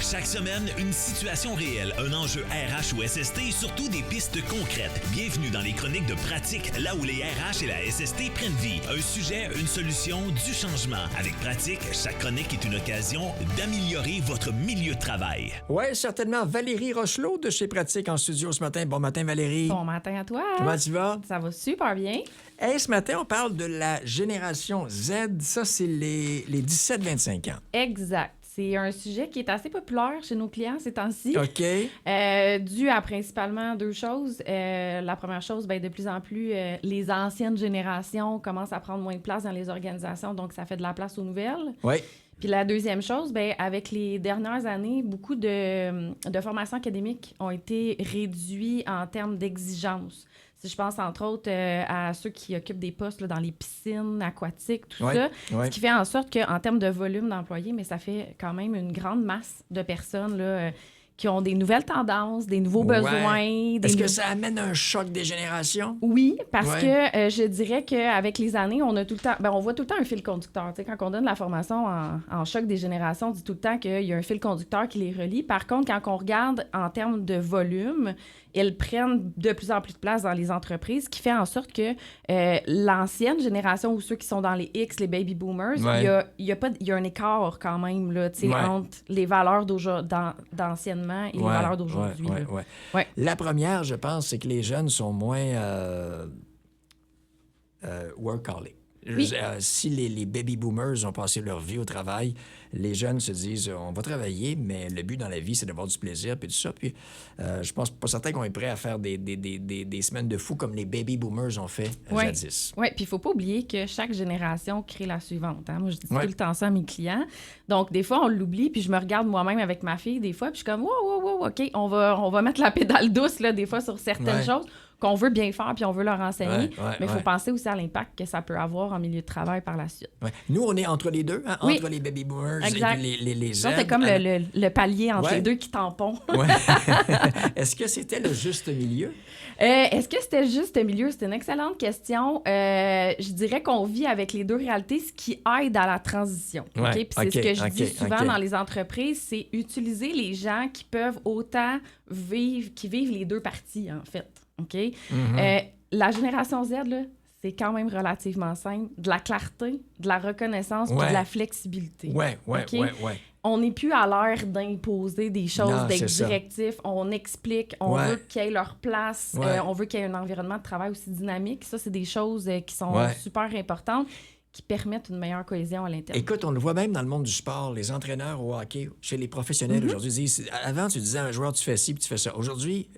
Chaque semaine, une situation réelle, un enjeu RH ou SST et surtout des pistes concrètes. Bienvenue dans les chroniques de Pratique, là où les RH et la SST prennent vie. Un sujet, une solution, du changement. Avec Pratique, chaque chronique est une occasion d'améliorer votre milieu de travail. Oui, certainement. Valérie Rochelot de chez Pratique en studio ce matin. Bon matin, Valérie. Bon matin à toi. Comment tu vas? Ça va super bien. Hey, ce matin, on parle de la génération Z. Ça, c'est les 17-25 ans. Exact. C'est un sujet qui est assez populaire chez nos clients ces temps-ci. OK. Dû à principalement deux choses. La première chose, de plus en plus, les anciennes générations commencent à prendre moins de place dans les organisations, donc ça fait de la place aux nouvelles. Oui. Puis la deuxième chose, avec les dernières années, beaucoup de formations académiques ont été réduites en termes d'exigences. Si je pense, entre autres, à ceux qui occupent des postes là, dans les piscines aquatiques, tout ça, ce qui fait en sorte qu'en termes de volume d'employés, mais ça fait quand même une grande masse de personnes là, qui ont des nouvelles tendances, des nouveaux besoins. Est-ce que ça amène un choc des générations? Oui, parce que je dirais qu'avec les années, on a tout le temps... on voit tout le temps un fil conducteur. Tu sais, quand on donne la formation en choc des générations, on dit tout le temps qu'il y a un fil conducteur qui les relie. Par contre, quand on regarde en termes de volume, elles prennent de plus en plus de place dans les entreprises, ce qui fait en sorte que l'ancienne génération ou ceux qui sont dans les X, les baby boomers, il y a un écart quand même là, entre les valeurs d'anciennement et les valeurs d'aujourd'hui. La première, je pense, c'est que les jeunes sont moins workaholic. Oui. Si les baby boomers ont passé leur vie au travail, les jeunes se disent on va travailler, mais le but dans la vie, c'est d'avoir du plaisir puis tout ça. Puis je pense pas certain qu'on est prêt à faire des semaines de fou comme les baby boomers ont fait jadis. Oui, puis il faut pas oublier que chaque génération crée la suivante. Hein? Moi, je dis tout le temps ça à mes clients. Donc, des fois, on l'oublie, puis je me regarde moi-même avec ma fille, des fois, puis je suis comme wow, OK, on va mettre la pédale douce, là, des fois, sur certaines choses qu'on veut bien faire puis on veut leur enseigner. Mais il faut penser aussi à l'impact que ça peut avoir en milieu de travail par la suite. Nous, on est entre les deux, hein? Entre les baby boomers et les Z. C'est comme le palier entre les deux qui tampons. Est-ce que c'était le juste milieu? Est-ce que c'était le juste milieu? C'est une excellente question. Je dirais qu'on vit avec les deux réalités, ce qui aide à la transition. Puis c'est ce que je dis souvent dans les entreprises, c'est utiliser les gens qui peuvent autant vivent les deux parties, en fait. OK? La génération Z, là, c'est quand même relativement simple. De la clarté, de la reconnaissance puis de la flexibilité. On n'est plus à l'ère d'imposer des choses, d'être directif. On explique, on veut qu'ils aient leur place, on veut qu'il y ait un environnement de travail aussi dynamique. Ça, c'est des choses qui sont super importantes, qui permettent une meilleure cohésion à l'intérieur. Écoute, on le voit même dans le monde du sport. Les entraîneurs au hockey, chez les professionnels aujourd'hui, disent... Avant, tu disais à un joueur, tu fais ci puis tu fais ça. Aujourd'hui...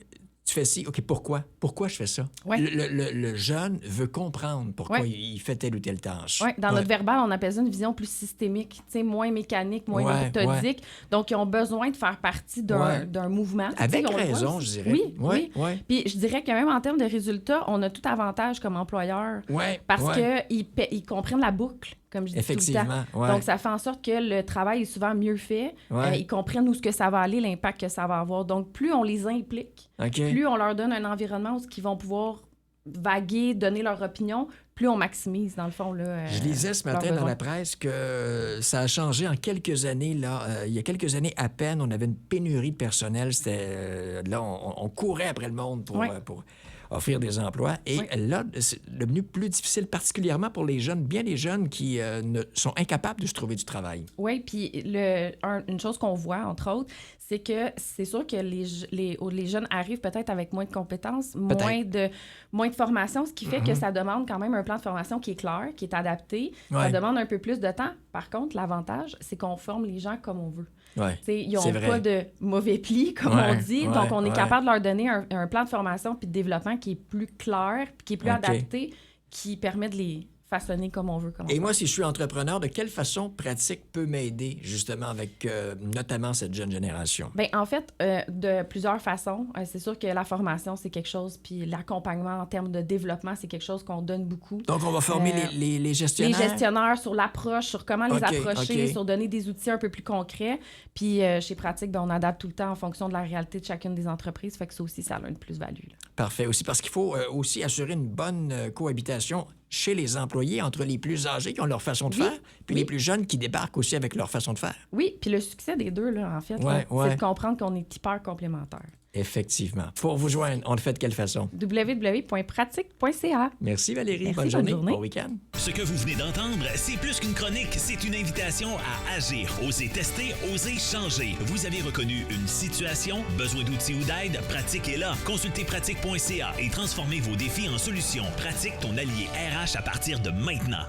Tu fais ci, OK, pourquoi? Pourquoi je fais ça? Le jeune veut comprendre pourquoi il fait telle ou telle tâche. Dans notre verbal, on appelle ça une vision plus systémique, moins mécanique, moins méthodique. Donc, ils ont besoin de faire partie d'un mouvement. Avec raison, je dirais. Oui. Puis, je dirais que même en termes de résultats, on a tout avantage comme employeur parce qu'ils comprennent la boucle. Comme je dis tout le temps. Donc, ça fait en sorte que le travail est souvent mieux fait. Ils comprennent où ce que ça va aller, l'impact que ça va avoir. Donc, plus on les implique, plus on leur donne un environnement où ils vont pouvoir vaguer, donner leur opinion, plus on maximise, dans le fond. Là, je lisais ce matin dans la presse que ça a changé en quelques années. Là, il y a quelques années à peine, on avait une pénurie de personnel. C'était, là, on courait après le monde pour offrir des emplois. Et là, c'est devenu plus difficile, particulièrement pour les jeunes, bien les jeunes qui sont incapables de se trouver du travail. Oui, puis une chose qu'on voit, entre autres, c'est que c'est sûr que les jeunes arrivent peut-être avec moins de compétences, moins de formation, ce qui fait que ça demande quand même un plan de formation qui est clair, qui est adapté. Ça demande un peu plus de temps. Par contre, l'avantage, c'est qu'on forme les gens comme on veut. Ils n'ont pas de mauvais plis, comme on dit. Donc, on est capable de leur donner un plan de formation puis de développement qui est plus clair, puis qui est plus adapté, qui permet de les façonner comme on veut. Et moi, si je suis entrepreneur, de quelle façon Pratique peut m'aider, justement, avec notamment cette jeune génération? Bien, en fait, de plusieurs façons. C'est sûr que la formation, c'est quelque chose, puis l'accompagnement en termes de développement, c'est quelque chose qu'on donne beaucoup. Donc, on va former les gestionnaires? Les gestionnaires sur l'approche, sur comment les approcher, sur donner des outils un peu plus concrets. Puis, chez Pratique, on adapte tout le temps en fonction de la réalité de chacune des entreprises. Fait que ça aussi, ça a une plus-value. Parfait. Aussi, parce qu'il faut aussi assurer une bonne cohabitation chez les employés entre les plus âgés qui ont leur façon de faire, puis les plus jeunes qui débarquent aussi avec leur façon de faire. Oui, puis le succès des deux, là, en fait, c'est de comprendre qu'on est hyper complémentaires. Effectivement. Pour vous joindre, on le fait de quelle façon? www.pratique.ca. Merci Valérie. Merci, bonne journée. Bon week-end. Ce que vous venez d'entendre, c'est plus qu'une chronique, c'est une invitation à agir. Osez tester, osez changer. Vous avez reconnu une situation, besoin d'outils ou d'aide? Pratique est là. Consultez pratique.ca et transformez vos défis en solutions. Pratique, ton allié RH à partir de maintenant.